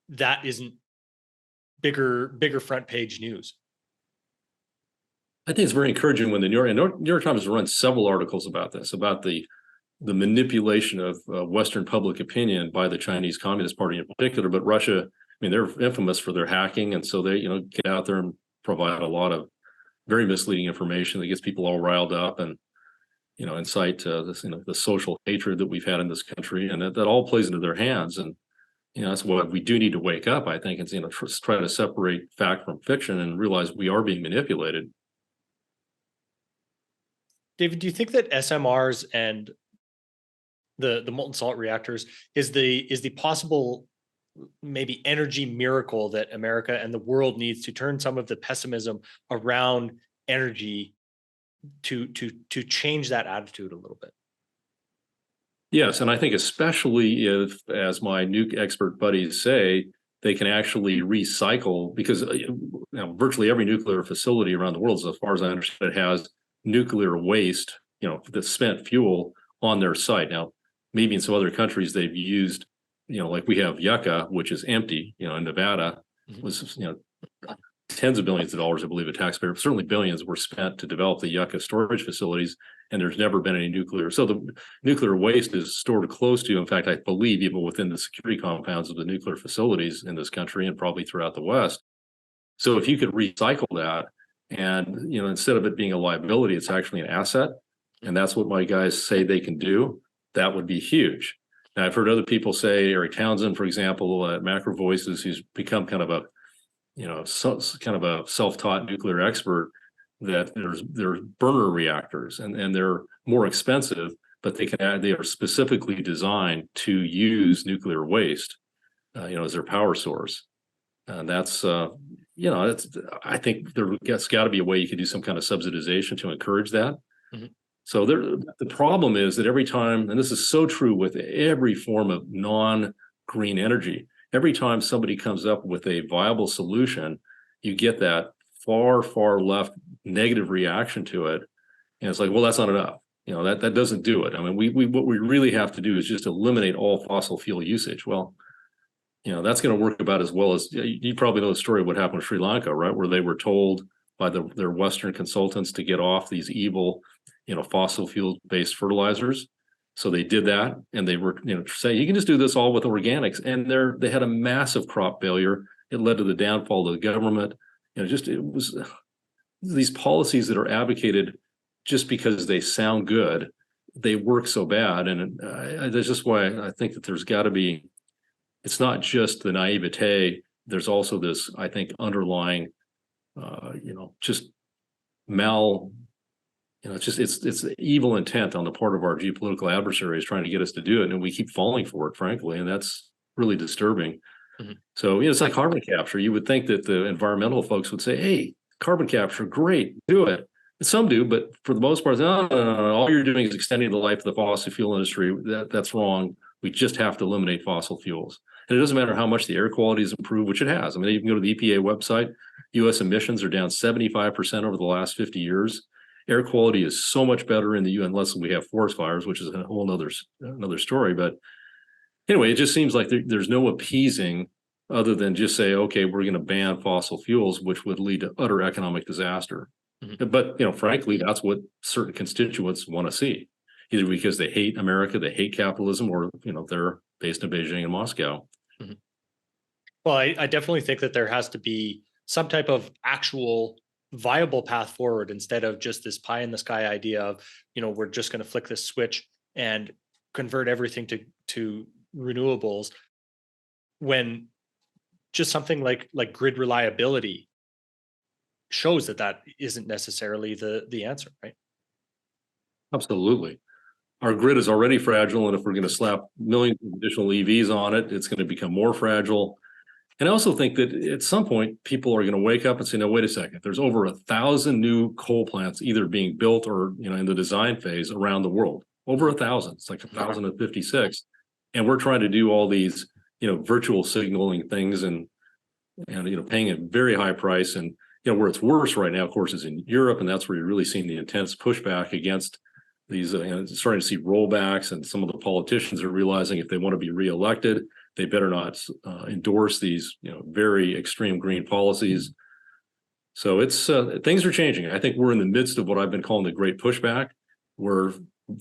that isn't bigger front page news. I think it's very encouraging when the New York Times has run several articles about this, about the manipulation of Western public opinion by the Chinese Communist Party in particular, but Russia, they're infamous for their hacking. And so they, get out there and provide a lot of very misleading information that gets people all riled up and, incite this, the social hatred that we've had in this country. And that all plays into their hands. And, that's what we do need to wake up, I think, and, try to separate fact from fiction and realize we are being manipulated. David, do you think that SMRs and the molten salt reactors is the possible maybe energy miracle that America and the world needs to turn some of the pessimism around energy to change that attitude a little bit? Yes, and I think especially if, as my nuke expert buddies say, they can actually recycle, because virtually every nuclear facility around the world, as far as I understand it, has nuclear waste, the spent fuel on their site. Now, maybe in some other countries they've used, like we have Yucca, which is empty, in Nevada, was, tens of billions of dollars, I believe, a taxpayer, certainly billions were spent to develop the Yucca storage facilities, and there's never been any nuclear. So the nuclear waste is stored close to, in fact, I believe, even within the security compounds of the nuclear facilities in this country and probably throughout the West. So if you could recycle that, and instead of it being a liability, it's actually an asset, and that's what my guys say they can do, that would be huge. Now, I've heard other people say, Eric Townsend, for example, at Macro Voices, who's become kind of a self-taught nuclear expert, that there's burner reactors and they're more expensive, but they are specifically designed to use nuclear waste, as their power source. And that's I think there's got to be a way you could do some kind of subsidization to encourage that. Mm-hmm. So the problem is that every time, and this is so true with every form of non-green energy, every time somebody comes up with a viable solution, you get that far left negative reaction to it. And it's like, well, that's not enough. That doesn't do it. What we really have to do is just eliminate all fossil fuel usage. Well, that's going to work about as well as, you probably know the story of what happened in Sri Lanka, right? Where they were told by their Western consultants to get off these evil, fossil fuel based fertilizers. So they did that, and they were, saying you can just do this all with organics, and they had a massive crop failure. It led to the downfall of the government. It was these policies that are advocated just because they sound good, they work so bad, and that's just why I think that there's got to be. It's not just the naivete. There's also this, I think, underlying, just it's evil intent on the part of our geopolitical adversaries trying to get us to do it, and we keep falling for it, frankly, and that's really disturbing. Mm-hmm. So it's like carbon capture. You would think that the environmental folks would say, "Hey, carbon capture, great, do it." And some do, but for the most part, no. All you're doing is extending the life of the fossil fuel industry. That's wrong. We just have to eliminate fossil fuels. And it doesn't matter how much the air quality is improved, which it has. I mean, you can go to the EPA website. U.S. emissions are down 75% over the last 50 years. Air quality is so much better in the U.S. unless we have forest fires, which is a whole another story. But anyway, it just seems like there's no appeasing other than just say, okay, we're going to ban fossil fuels, which would lead to utter economic disaster. But, frankly, that's what certain constituents want to see, either because they hate America, they hate capitalism, or, they're based in Beijing and Moscow. Well, I definitely think that there has to be some type of actual viable path forward instead of just this pie in the sky idea of, we're just going to flick this switch and convert everything to renewables, when just something like grid reliability shows that isn't necessarily the answer, right? Absolutely. Our grid is already fragile, and if we're going to slap millions of additional EVs on it, it's going to become more fragile. And I also think that at some point, people are going to wake up and say, no, wait a second, there's over 1,000 new coal plants either being built or, in the design phase around the world. Over 1,000. It's like 1,056. And we're trying to do all these, virtual signaling things and paying a very high price. And, where it's worse right now, of course, is in Europe. And that's where you're really seeing the intense pushback against these, starting to see rollbacks. And some of the politicians are realizing if they want to be reelected, they better not endorse these, very extreme green policies. So it's things are changing. I think we're in the midst of what I've been calling the great pushback, where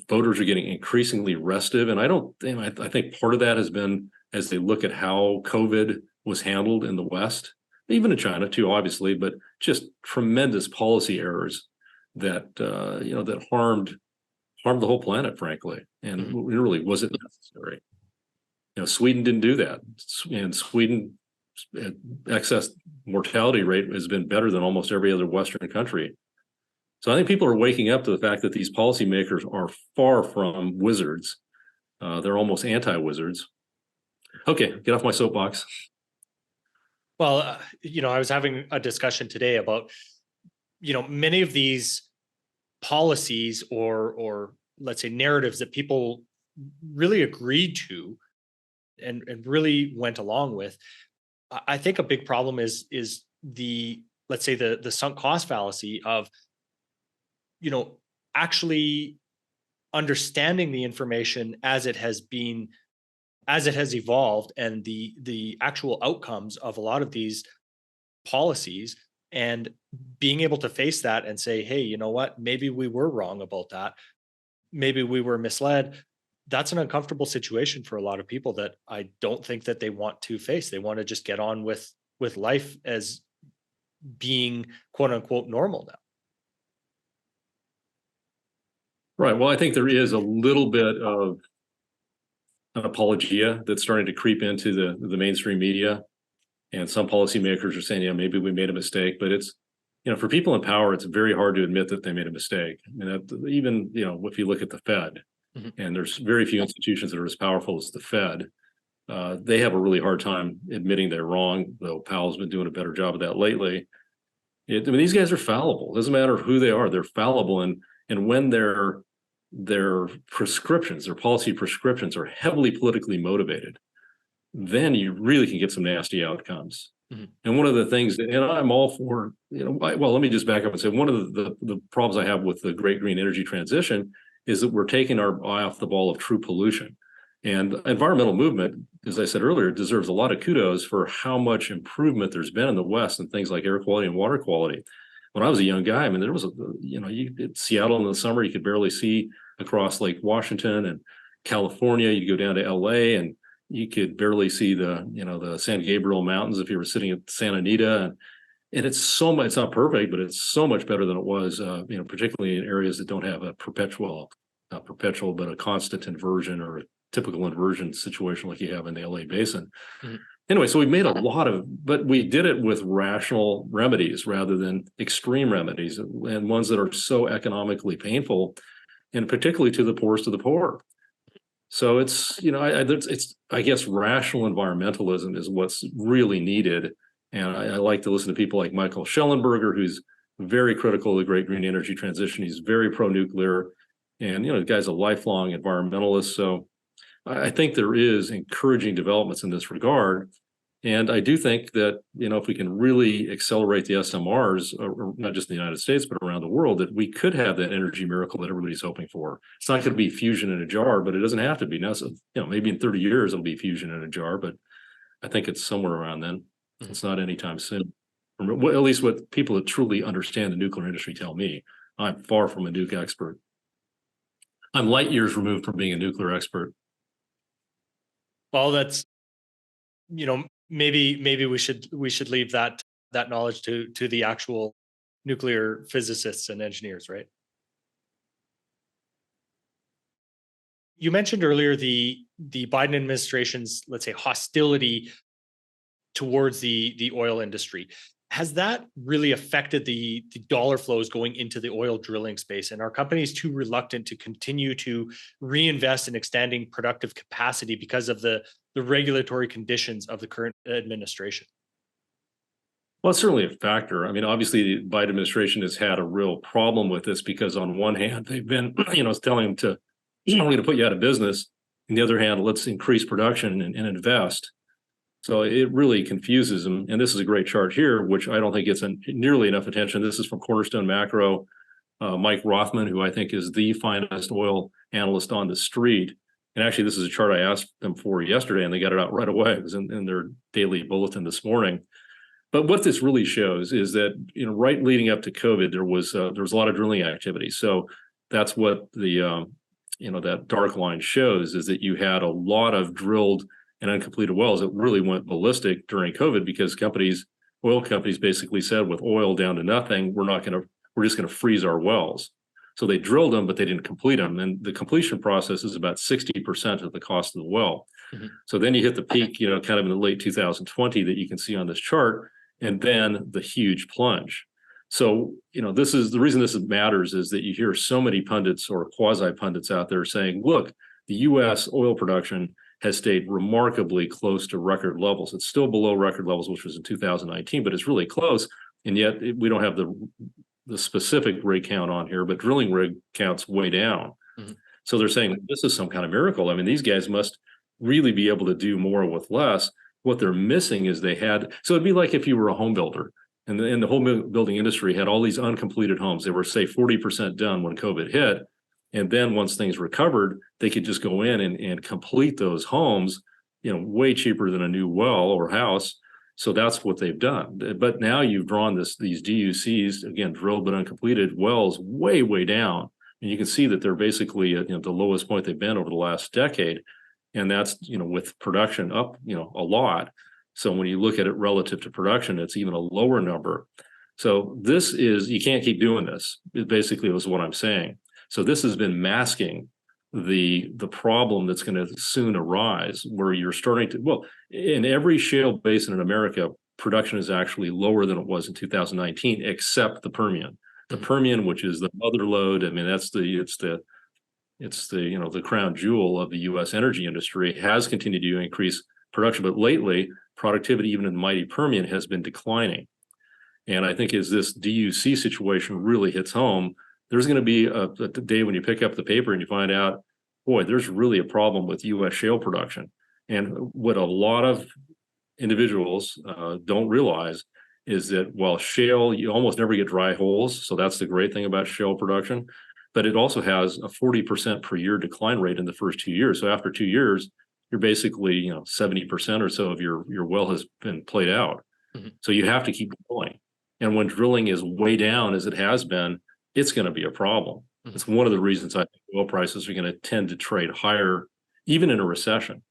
voters are getting increasingly restive. And I think part of that has been as they look at how COVID was handled in the West, even in China too, obviously, but just tremendous policy errors that that harmed the whole planet, frankly. And really, was it necessary? Sweden didn't do that, and Sweden excess mortality rate has been better than almost every other Western country. So I think people are waking up to the fact that these policymakers are far from wizards. They're almost anti-wizards. Okay, get off my soapbox. Well, I was having a discussion today about, many of these policies or let's say narratives that people really agreed to and really went along with. I think a big problem is the, let's say, the sunk cost fallacy of, actually understanding the information as it has evolved, and the actual outcomes of a lot of these policies, and being able to face that and say, hey, you know what, maybe we were wrong about that. Maybe we were misled. That's an uncomfortable situation for a lot of people that I don't think that they want to face. They want to just get on with life as being quote unquote normal now. Right. Well, I think there is a little bit of an apologia that's starting to creep into the mainstream media. And some policymakers are saying, yeah, maybe we made a mistake, but it's, for people in power, it's very hard to admit that they made a mistake. I mean, even, if you look at the Fed, and there's very few institutions that are as powerful as the Fed, they have a really hard time admitting they're wrong, though Powell's been doing a better job of that lately. These guys are fallible. It doesn't matter who they are, they're fallible. And when their prescriptions, their policy prescriptions are heavily politically motivated, then you really can get some nasty outcomes. And one of the things, and I'm all for, well, let me just back up and say, one of the problems I have with the great green energy transition is that we're taking our eye off the ball of true pollution. And environmental movement, as I said earlier, deserves a lot of kudos for how much improvement there's been in the West and things like air quality and water quality. When I was a young guy, I mean, there was Seattle in the summer, you could barely see across Lake Washington, and California, you go down to LA and you could barely see the San Gabriel Mountains if you were sitting at Santa Anita. And it's so much, it's not perfect, but it's so much better than it was, particularly in areas that don't have a not perpetual, but a constant inversion or a typical inversion situation like you have in the LA basin. Anyway, so we made a lot but we did it with rational remedies rather than extreme remedies, and ones that are so economically painful, and particularly to the poorest of the poor. So it's, I guess rational environmentalism is what's really needed. And I like to listen to people like Michael Schellenberger, who's very critical of the great green energy transition. He's very pro-nuclear, and the guy's a lifelong environmentalist. So I think there is encouraging developments in this regard. And I do think that, if we can really accelerate the SMRs, not just in the United States, but around the world, that we could have that energy miracle that everybody's hoping for. It's not going to be fusion in a jar, but it doesn't have to be. Now, so, maybe in 30 years, it'll be fusion in a jar, but I think it's somewhere around then. It's not anytime soon. At least what people that truly understand the nuclear industry tell me. I'm far from a nuke expert. I'm light years removed from being a nuclear expert. Well, that's, maybe we should leave that knowledge to the actual nuclear physicists and engineers, right? You mentioned earlier the Biden administration's, let's say, hostility towards the oil industry. Has that really affected the dollar flows going into the oil drilling space? And are companies too reluctant to continue to reinvest in extending productive capacity because of the regulatory conditions of the current administration? Well, it's certainly a factor. I mean, obviously, the Biden administration has had a real problem with this because on one hand, they've been, telling them to, we're going to put you out of business. On the other hand, let's increase production and invest. So it really confuses them. And this is a great chart here, which I don't think gets nearly enough attention. This is from Cornerstone Macro, Mike Rothman, who I think is the finest oil analyst on the street. And actually, this is a chart I asked them for yesterday, and they got it out right away. It was in their daily bulletin this morning. But what this really shows is that, right leading up to COVID, there was a lot of drilling activity. So that's what the that dark line shows, is that you had a lot of drilled and uncompleted wells that really went ballistic during COVID because oil companies basically said, with oil down to nothing, we're just going to freeze our wells. So they drilled them, but they didn't complete them. And the completion process is about 60% of the cost of the well. Mm-hmm. So then you hit the peak, kind of in the late 2020 that you can see on this chart, and then the huge plunge. So, this is the reason this matters, is that you hear so many pundits or quasi pundits out there saying, look, the US oil production has stayed remarkably close to record levels. It's still below record levels, which was in 2019, but it's really close. And yet we don't have the specific rig count on here, but drilling rig counts way down. Mm-hmm. So they're saying this is some kind of miracle. I mean, these guys must really be able to do more with less. What they're missing is so it'd be like if you were a home builder and the home building industry had all these uncompleted homes. They were, say, 40% done when COVID hit. And then once things recovered, they could just go in and complete those homes, way cheaper than a new well or house. So that's what they've done. But now you've drawn these DUCs, again, drilled but uncompleted wells, way, way down. And you can see that they're basically at the lowest point they've been over the last decade. And that's, with production up, a lot. So when you look at it relative to production, it's even a lower number. So you can't keep doing this. It basically was what I'm saying. So this has been masking the problem that's going to soon arise, where you're starting to, in every shale basin in America, production is actually lower than it was in 2019, except the Permian. The Permian, which is the mother lode, I mean, it's the crown jewel of the U.S. energy industry, has continued to increase production, but lately productivity, even in the mighty Permian, has been declining. And I think as this DUC situation really hits home, there's going to be a day when you pick up the paper and you find out, boy, there's really a problem with U.S. shale production. And what a lot of individuals don't realize is that while shale, you almost never get dry holes. So that's the great thing about shale production. But it also has a 40% per year decline rate in the first 2 years. So after 2 years, you're basically, 70% or so of your well has been played out. Mm-hmm. So you have to keep going. And when drilling is way down, as it has been, it's going to be a problem. Mm-hmm. It's one of the reasons I think oil prices are going to tend to trade higher, even in a recession.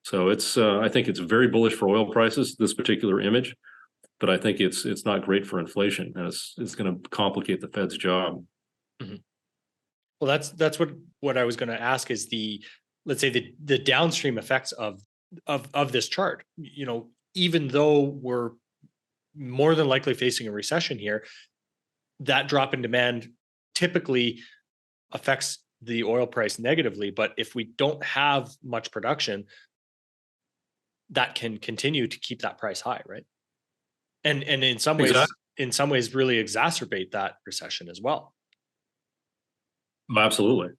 So I think it's very bullish for oil prices, this particular image, but I think it's not great for inflation, and it's going to complicate the Fed's job. Mm-hmm. Well, that's what I was going to ask, is let's say the downstream effects of this chart. Even though we're more than likely facing a recession here, that drop in demand typically affects the oil price negatively. But if we don't have much production, that can continue to keep that price high, right? And in some ways, really exacerbate that recession as well. Absolutely. I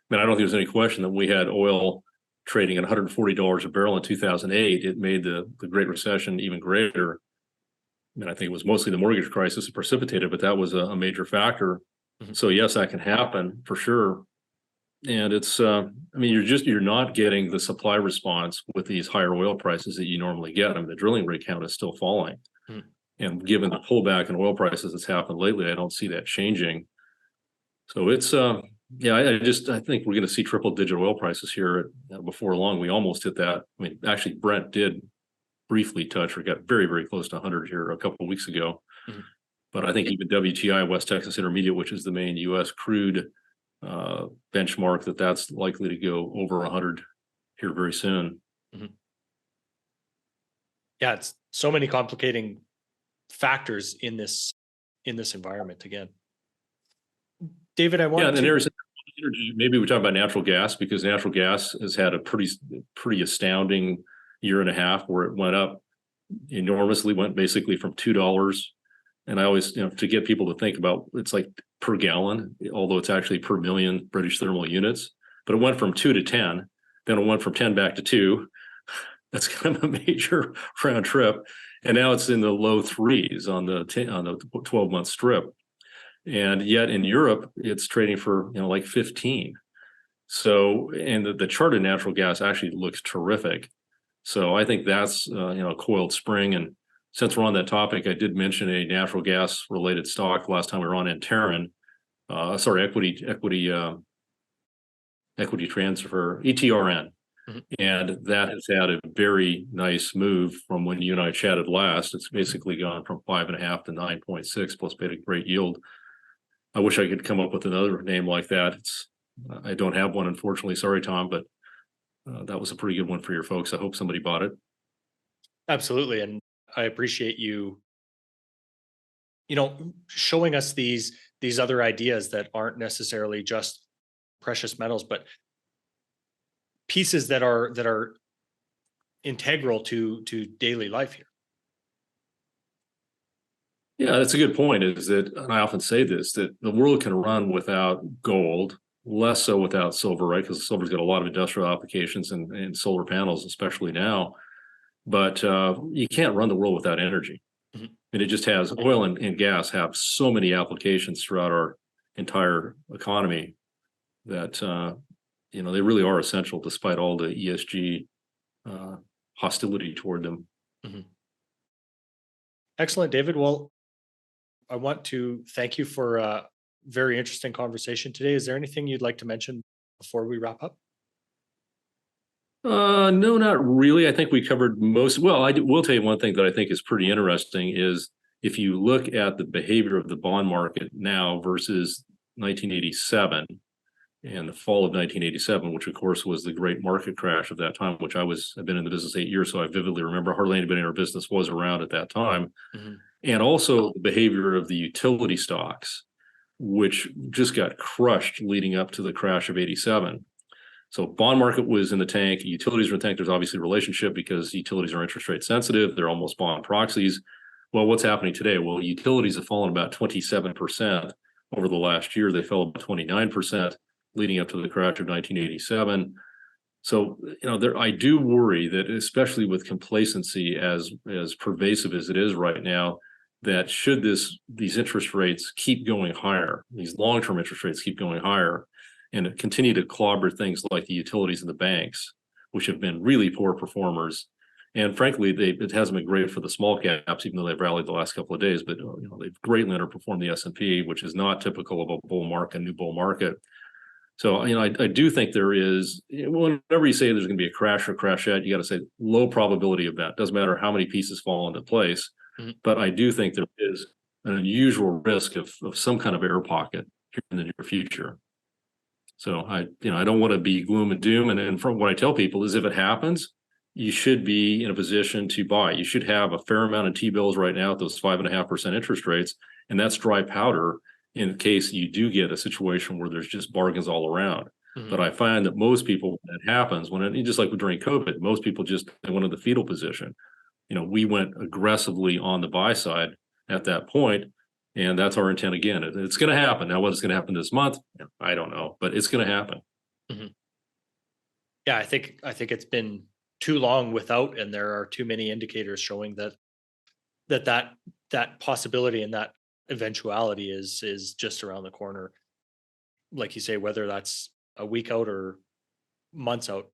mean, I don't think there's any question that we had oil trading at $140 a barrel in 2008, it made the Great Recession even greater. And I think it was mostly the mortgage crisis that precipitated, but that was a major factor. So yes, that can happen for sure. And it's, you're not getting the supply response with these higher oil prices that you normally get. I mean, the drilling rig count is still falling. And given the pullback in oil prices that's happened lately, I don't see that changing. So it's, I think we're going to see triple digit oil prices here before long. We almost hit that. I mean, actually, Brent did briefly touch or got very, very close to 100 here a couple of weeks ago. But I think even WTI, West Texas Intermediate, which is the main U.S. crude benchmark, that's likely to go over 100 here very soon. Yeah, it's so many complicating factors in this environment again. David, I want energy. Maybe we talk about natural gas, because natural gas has had a pretty astounding year and a half where it went up enormously, went basically from $2. And I always, to get people to think about, it's like per gallon, although it's actually per million British thermal units. But it went from 2 to 10, then it went from 10 back to 2. That's kind of a major round trip. And now it's in the low 3s on the 12-month strip. And yet in Europe, it's trading for, like 15. So, and the chart of natural gas actually looks terrific. So I think that's, a coiled spring. And since we're on that topic, I did mention a natural gas related stock last time we were on Antaran, equity transfer, ETRN. And that has had a very nice move from when you and I chatted last. It's basically gone from 5.5 to 9.6, plus paid a great yield. I wish I could come up with another name like that. I don't have one, unfortunately. Sorry, Tom, but that was a pretty good one for your folks. I hope somebody bought it. Absolutely. And I appreciate you, showing us these other ideas that aren't necessarily just precious metals, but pieces that are integral to daily life here. Yeah, that's a good point. Is that, and I often say this, that the world can run without gold, less so without silver, right? Because silver's got a lot of industrial applications and solar panels, especially now. But you can't run the world without energy. And it just has, oil and gas have so many applications throughout our entire economy that, they really are essential despite all the ESG hostility toward them. Excellent, David. Well, I want to thank you for a very interesting conversation today. Is there anything you'd like to mention before we wrap up? No, not really. I think we covered most. Well, I will tell you one thing that I think is pretty interesting is if you look at the behavior of the bond market now versus 1987 and the fall of 1987, which of course was the great market crash of that time, which I've been in the business 8 years, so I vividly remember hardly anybody in our business was around at that time. And also the behavior of the utility stocks, which just got crushed leading up to the crash of 87. So bond market was in the tank, utilities were in the tank. There's obviously a relationship because utilities are interest rate sensitive. They're almost bond proxies. Well, what's happening today? Well, utilities have fallen about 27% over the last year. They fell about 29% leading up to the crash of 1987. So, I do worry that, especially with complacency as pervasive as it is right now, that should these interest rates keep going higher, these long-term interest rates keep going higher, and continue to clobber things like the utilities and the banks, which have been really poor performers. And frankly, it hasn't been great for the small caps, even though they've rallied the last couple of days. But they've greatly underperformed the S&P, which is not typical of a bull market, a new bull market. So, I do think there is, whenever you say there's going to be a crash or crashette, you got to say low probability of that. Doesn't matter how many pieces fall into place. But I do think there is an unusual risk of some kind of air pocket here in the near future. So I don't want to be gloom and doom. And from what I tell people is if it happens, you should be in a position to buy. You should have a fair amount of T-bills right now at those 5.5% interest rates. And that's dry powder in case you do get a situation where there's just bargains all around. But I find that most people, when it happens, just like during COVID, most people they went in the fetal position. We went aggressively on the buy side at that point, and that's our intent again. It's going to happen. Now, what's going to happen this month? I don't know, but it's going to happen. Yeah, I think it's been too long without, and there are too many indicators showing that possibility and that eventuality is just around the corner. Like you say, whether that's a week out or months out,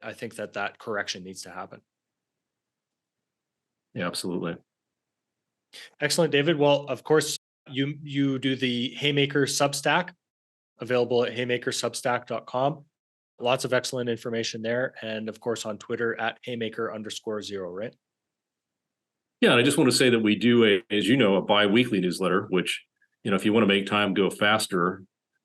I think that correction needs to happen. Yeah, absolutely. Excellent, David. Well, of course, you do the Haymaker Substack, available at haymakersubstack.com. Lots of excellent information there. And of course, on Twitter at haymaker_0, right? Yeah, and I just want to say that we do as you know, a bi-weekly newsletter, which, if you want to make time go faster,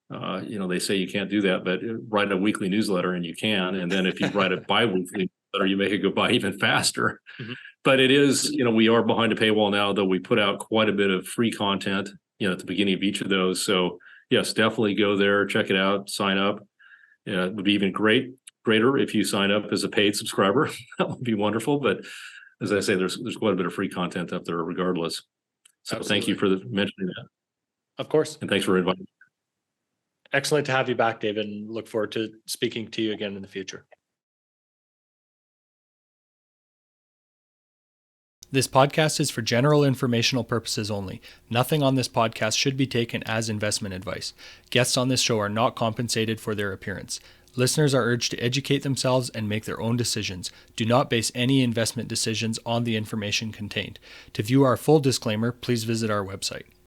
they say you can't do that, but write a weekly newsletter and you can. And then if you write a bi-weekly newsletter, you make it go by even faster. Mm-hmm. But it is, we are behind a paywall now, though we put out quite a bit of free content, at the beginning of each of those. So yes, definitely go there, check it out, sign up. It would be even greater if you sign up as a paid subscriber. That would be wonderful. But as I say, there's quite a bit of free content up there regardless. So Absolutely. Thank you for mentioning that. Of course. And thanks for inviting me. Excellent to have you back, David, and look forward to speaking to you again in the future. This podcast is for general informational purposes only. Nothing on this podcast should be taken as investment advice. Guests on this show are not compensated for their appearance. Listeners are urged to educate themselves and make their own decisions. Do not base any investment decisions on the information contained. To view our full disclaimer, please visit our website.